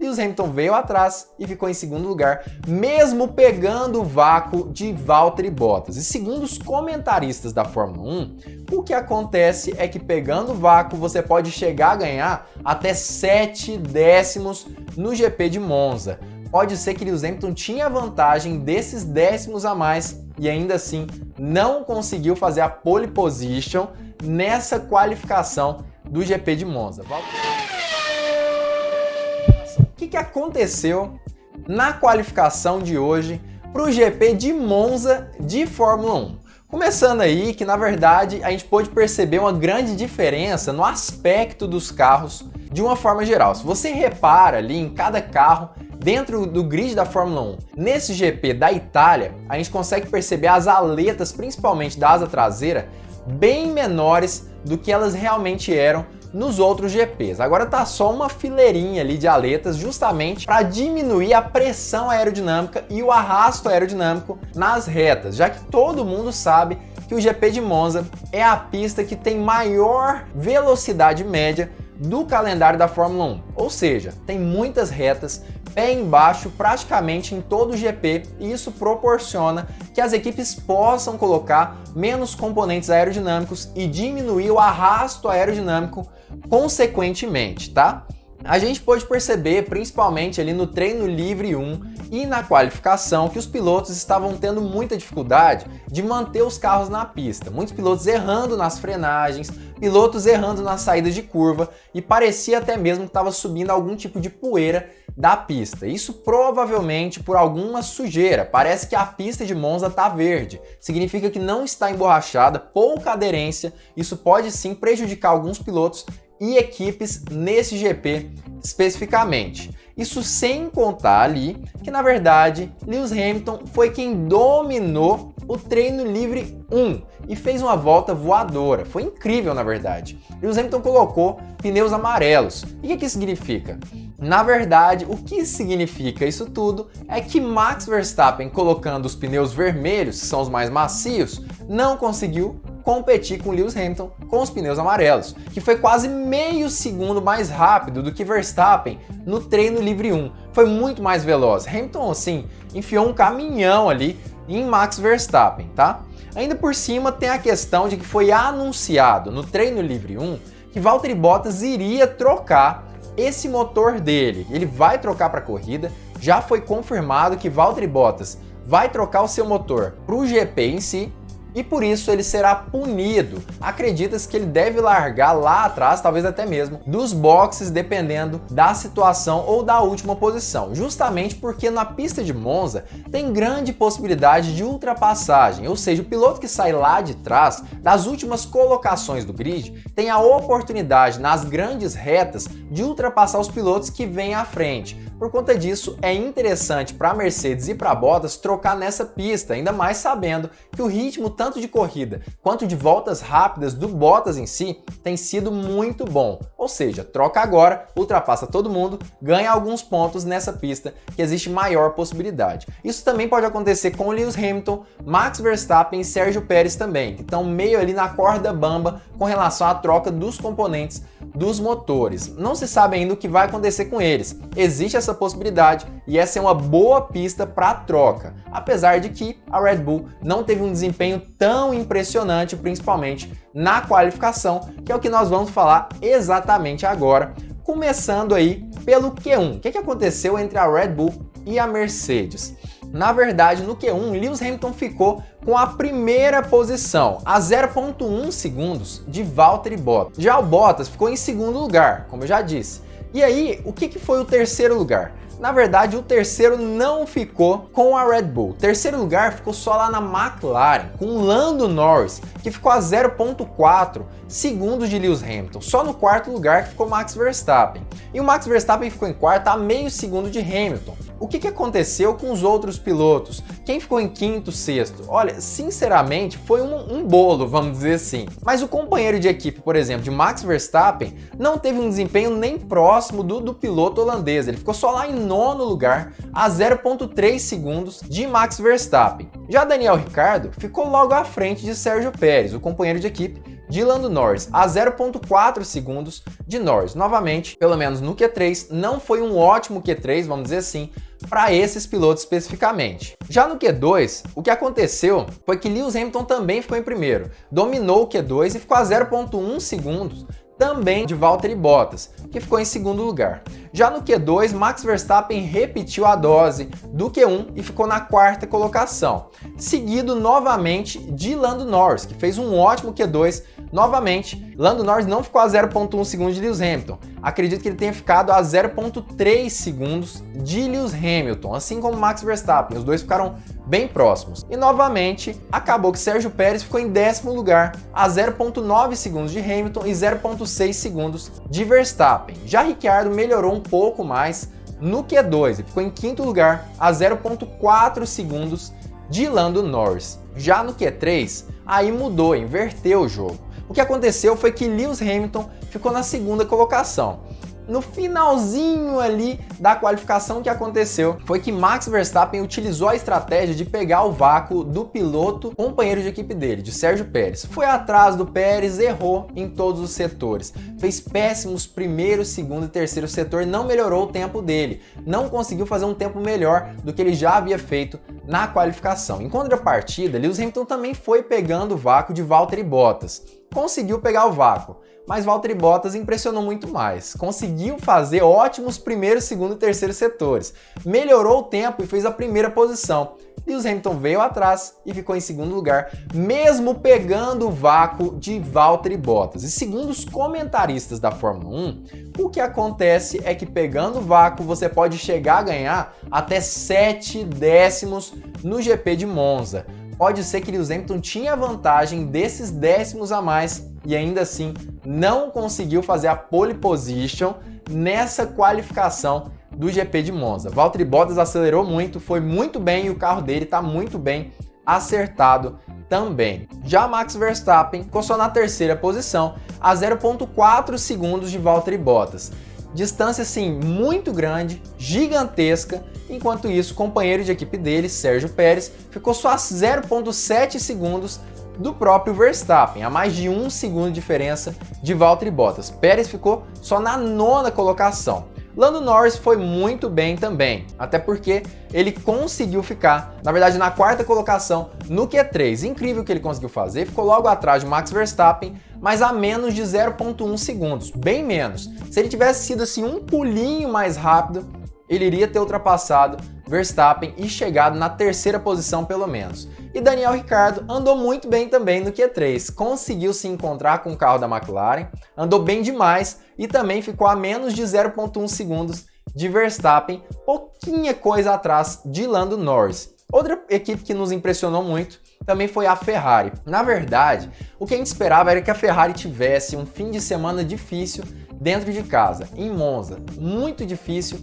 Lewis Hamilton veio atrás e ficou em segundo lugar, mesmo pegando o vácuo de Valtteri Bottas. E segundo os comentaristas da Fórmula 1, o que acontece é que pegando o vácuo você pode chegar a ganhar até 7 décimos no GP de Monza. Pode ser que Lewis Hamilton tinha vantagem desses décimos a mais e ainda assim não conseguiu fazer a pole position nessa qualificação do GP de Monza. O que aconteceu na qualificação de hoje para o GP de Monza de Fórmula 1? Começando aí que, na verdade, a gente pôde perceber uma grande diferença no aspecto dos carros de uma forma geral. Se você repara ali em cada carro dentro do grid da Fórmula 1, nesse GP da Itália, a gente consegue perceber as aletas, principalmente da asa traseira, bem menores do que elas realmente eram nos outros GPs. Agora tá só uma fileirinha ali de aletas justamente para diminuir a pressão aerodinâmica e o arrasto aerodinâmico nas retas, já que todo mundo sabe que o GP de Monza é a pista que tem maior velocidade média do calendário da Fórmula 1, ou seja, tem muitas retas pé embaixo praticamente em todo o GP e isso proporciona que as equipes possam colocar menos componentes aerodinâmicos e diminuir o arrasto aerodinâmico consequentemente, tá? A gente pôde perceber, principalmente ali no treino livre 1 e na qualificação, que os pilotos estavam tendo muita dificuldade de manter os carros na pista. Muitos pilotos errando nas frenagens, pilotos errando nas saídas de curva e parecia até mesmo que estava subindo algum tipo de poeira da pista. Isso provavelmente por alguma sujeira. Parece que a pista de Monza está verde. Significa que não está emborrachada, pouca aderência. Isso pode sim prejudicar alguns pilotos e equipes nesse GP especificamente. Isso sem contar ali que, na verdade, Lewis Hamilton foi quem dominou o treino livre 1 e fez uma volta voadora. Foi incrível, na verdade. Lewis Hamilton colocou pneus amarelos. E o que significa? Na verdade, o que significa isso tudo é que Max Verstappen, colocando os pneus vermelhos, que são os mais macios, não conseguiu competir com Lewis Hamilton com os pneus amarelos, que foi quase meio segundo mais rápido do que Verstappen no treino livre 1. Foi muito mais veloz. Hamilton, assim, enfiou um caminhão ali em Max Verstappen, tá? Ainda por cima tem a questão de que foi anunciado no treino livre 1 que Valtteri Bottas iria trocar esse motor dele. Ele vai trocar para a corrida, já foi confirmado que Valtteri Bottas vai trocar o seu motor para o GP em si, e por isso ele será punido. Acredita-se que ele deve largar lá atrás, talvez até mesmo dos boxes, dependendo da situação ou da última posição, justamente porque na pista de Monza tem grande possibilidade de ultrapassagem, ou seja, o piloto que sai lá de trás, das últimas colocações do grid, tem a oportunidade nas grandes retas de ultrapassar os pilotos que vêm à frente. Por conta disso, é interessante para a Mercedes e para a Bottas trocar nessa pista, ainda mais sabendo que o ritmo tanto de corrida quanto de voltas rápidas do Bottas em si tem sido muito bom. Ou seja, troca agora, ultrapassa todo mundo, ganha alguns pontos nessa pista que existe maior possibilidade. Isso também pode acontecer com Lewis Hamilton, Max Verstappen e Sérgio Pérez também, que estão meio ali na corda bamba com relação à troca dos componentes dos motores. Não se sabe ainda o que vai acontecer com eles. Existe essa possibilidade e essa é uma boa pista para troca, apesar de que a Red Bull não teve um desempenho tão impressionante, principalmente na qualificação, que é o que nós vamos falar exatamente agora, começando aí pelo Q1. O que aconteceu entre a Red Bull e a Mercedes? Na verdade, no Q1, Lewis Hamilton ficou com a primeira posição, a 0,1 segundos de Valtteri Bottas. Já o Bottas ficou em segundo lugar, como eu já disse. E aí, o que foi o terceiro lugar? Na verdade, o terceiro não ficou com a Red Bull. O terceiro lugar ficou só lá na McLaren, com Lando Norris, que ficou a 0,4 segundos de Lewis Hamilton. Só no quarto lugar que ficou Max Verstappen. E o Max Verstappen ficou em quarto a meio segundo de Hamilton. O que aconteceu com os outros pilotos? Quem ficou em quinto, sexto? Olha, sinceramente, foi um bolo, vamos dizer assim. Mas o companheiro de equipe, por exemplo, de Max Verstappen, não teve um desempenho nem próximo do piloto holandês. Ele ficou só lá em nono lugar, a 0,3 segundos de Max Verstappen. Já Daniel Ricciardo ficou logo à frente de Sérgio Pérez, o companheiro de equipe de Lando Norris a 0,4 segundos de Norris. Novamente, pelo menos no Q3, não foi um ótimo Q3, vamos dizer assim, para esses pilotos especificamente. Já no Q2, o que aconteceu foi que Lewis Hamilton também ficou em primeiro, dominou o Q2 e ficou a 0,1 segundos também de Valtteri Bottas, que ficou em segundo lugar. Já no Q2, Max Verstappen repetiu a dose do Q1 e ficou na quarta colocação, seguido novamente de Lando Norris, que fez um ótimo Q2. Novamente, Lando Norris não ficou a 0,1 segundos de Lewis Hamilton. Acredito que ele tenha ficado a 0,3 segundos de Lewis Hamilton, assim como Max Verstappen. Os dois ficaram bem próximos. E novamente, acabou que Sérgio Pérez ficou em 10º lugar, a 0,9 segundos de Hamilton e 0,6 segundos de Verstappen. Já Ricciardo melhorou um pouco mais no Q2 e ficou em 5º lugar, a 0,4 segundos de Lando Norris. Já no Q3, aí mudou, inverteu o jogo. O que aconteceu foi que Lewis Hamilton ficou na segunda colocação. No finalzinho ali da qualificação, o que aconteceu foi que Max Verstappen utilizou a estratégia de pegar o vácuo do piloto companheiro de equipe dele, de Sérgio Pérez. Foi atrás do Pérez, errou em todos os setores. Fez péssimos primeiro, segundo e terceiro setor, não melhorou o tempo dele. Não conseguiu fazer um tempo melhor do que ele já havia feito na qualificação. Em contrapartida, Lewis Hamilton também foi pegando o vácuo de Valtteri Bottas. Conseguiu pegar o vácuo, mas Valtteri Bottas impressionou muito mais. Conseguiu fazer ótimos primeiro, segundo e terceiro setores. Melhorou o tempo e fez a primeira posição. Lewis Hamilton veio atrás e ficou em segundo lugar, mesmo pegando o vácuo de Valtteri Bottas. E segundo os comentaristas da Fórmula 1, o que acontece é que pegando o vácuo você pode chegar a ganhar até 7 décimos no GP de Monza. Pode ser que Lewis Hamilton tinha vantagem desses décimos a mais e ainda assim não conseguiu fazer a pole position nessa qualificação do GP de Monza. Valtteri Bottas acelerou muito, foi muito bem e o carro dele está muito bem acertado também. Já Max Verstappen ficou só na terceira posição, a 0,4 segundos de Valtteri Bottas. Distância assim muito grande, gigantesca. Enquanto isso, o companheiro de equipe dele, Sérgio Pérez, ficou só a 0,7 segundos do próprio Verstappen, a mais de 1 segundo de diferença de Valtteri Bottas. Pérez ficou só na 9ª colocação. Lando Norris foi muito bem também, até porque ele conseguiu ficar, na verdade, na 4ª colocação no Q3. Incrível o que ele conseguiu fazer, ficou logo atrás de Max Verstappen, mas a menos de 0,1 segundos, bem menos. Se ele tivesse sido assim um pulinho mais rápido, ele iria ter ultrapassado Verstappen e chegado na 3ª posição pelo menos. E Daniel Ricciardo andou muito bem também no Q3, conseguiu se encontrar com o carro da McLaren, andou bem demais e também ficou a menos de 0,1 segundos de Verstappen, pouquinha coisa atrás de Lando Norris. Outra equipe que nos impressionou muito também foi a Ferrari. Na verdade, o que a gente esperava era que a Ferrari tivesse um fim de semana difícil dentro de casa, em Monza, muito difícil,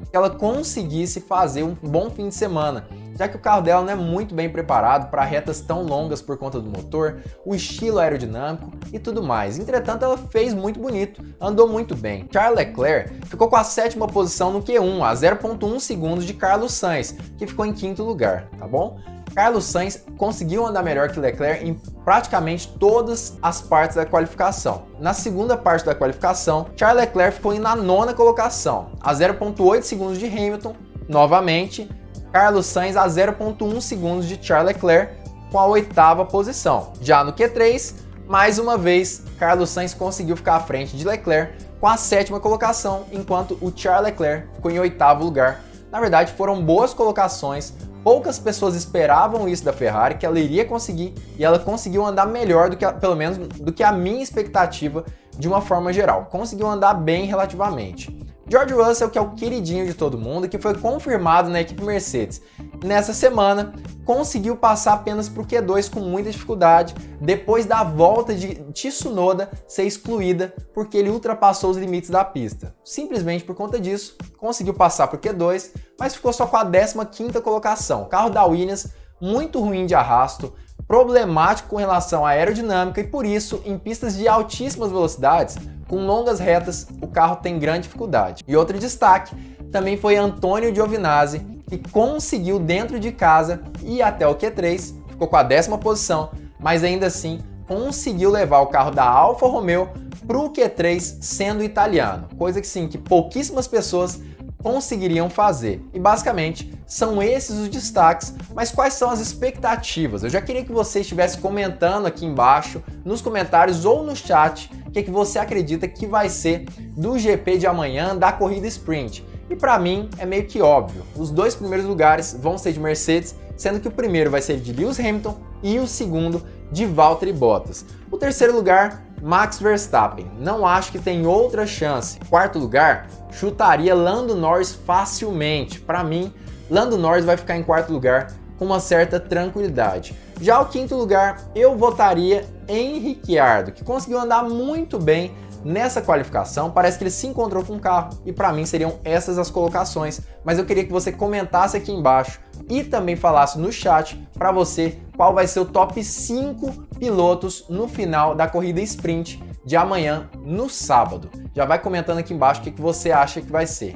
que ela conseguisse fazer um bom fim de semana, já que o carro dela não é muito bem preparado para retas tão longas por conta do motor, o estilo aerodinâmico e tudo mais. Entretanto, ela fez muito bonito, andou muito bem. Charles Leclerc ficou com a 7ª posição no Q1, a 0,1 segundos de Carlos Sainz, que ficou em 5º lugar, tá bom? Carlos Sainz conseguiu andar melhor que Leclerc em praticamente todas as partes da qualificação. Na segunda parte da qualificação, Charles Leclerc ficou na 9ª colocação, a 0,8 segundos de Hamilton. Novamente, Carlos Sainz a 0,1 segundos de Charles Leclerc com a 8ª posição. Já no Q3, mais uma vez, Carlos Sainz conseguiu ficar à frente de Leclerc com a 7ª colocação, enquanto o Charles Leclerc ficou em 8º lugar. Na verdade, foram boas colocações. Poucas pessoas esperavam isso da Ferrari, que ela iria conseguir, e ela conseguiu andar melhor do que, pelo menos, do que a minha expectativa de uma forma geral. Conseguiu andar bem relativamente. George Russell, que é o queridinho de todo mundo, que foi confirmado na equipe Mercedes nessa semana, conseguiu passar apenas para o Q2 com muita dificuldade, depois da volta de Tsunoda ser excluída porque ele ultrapassou os limites da pista. Simplesmente por conta disso, conseguiu passar para o Q2, mas ficou só com a 15ª colocação. O carro da Williams, muito ruim de arrasto, problemático com relação à aerodinâmica e por isso, em pistas de altíssimas velocidades, com longas retas, o carro tem grande dificuldade. E outro destaque também foi Antonio Giovinazzi, que conseguiu dentro de casa ir até o Q3, ficou com a 10ª posição, mas ainda assim conseguiu levar o carro da Alfa Romeo para o Q3 sendo italiano, coisa que sim, que pouquíssimas pessoas conseguiriam fazer. E basicamente são esses os destaques, mas quais são as expectativas? Eu já queria que você estivesse comentando aqui embaixo, nos comentários ou no chat, o que você acredita que vai ser do GP de amanhã, da corrida sprint. E para mim é meio que óbvio, os dois primeiros lugares vão ser de Mercedes, sendo que o primeiro vai ser de Lewis Hamilton e o segundo de Valtteri Bottas. O terceiro lugar, Max Verstappen. Não acho que tem outra chance. Quarto lugar, chutaria Lando Norris facilmente. Para mim, Lando Norris vai ficar em quarto lugar com uma certa tranquilidade. Já o quinto lugar, eu votaria em Ricciardo, que conseguiu andar muito bem nessa qualificação. Parece que ele se encontrou com o carro e para mim seriam essas as colocações, mas eu queria que você comentasse aqui embaixo e também falasse no chat para você qual vai ser o top 5 pilotos no final da corrida sprint de amanhã no sábado. Já vai comentando aqui embaixo o que você acha que vai ser.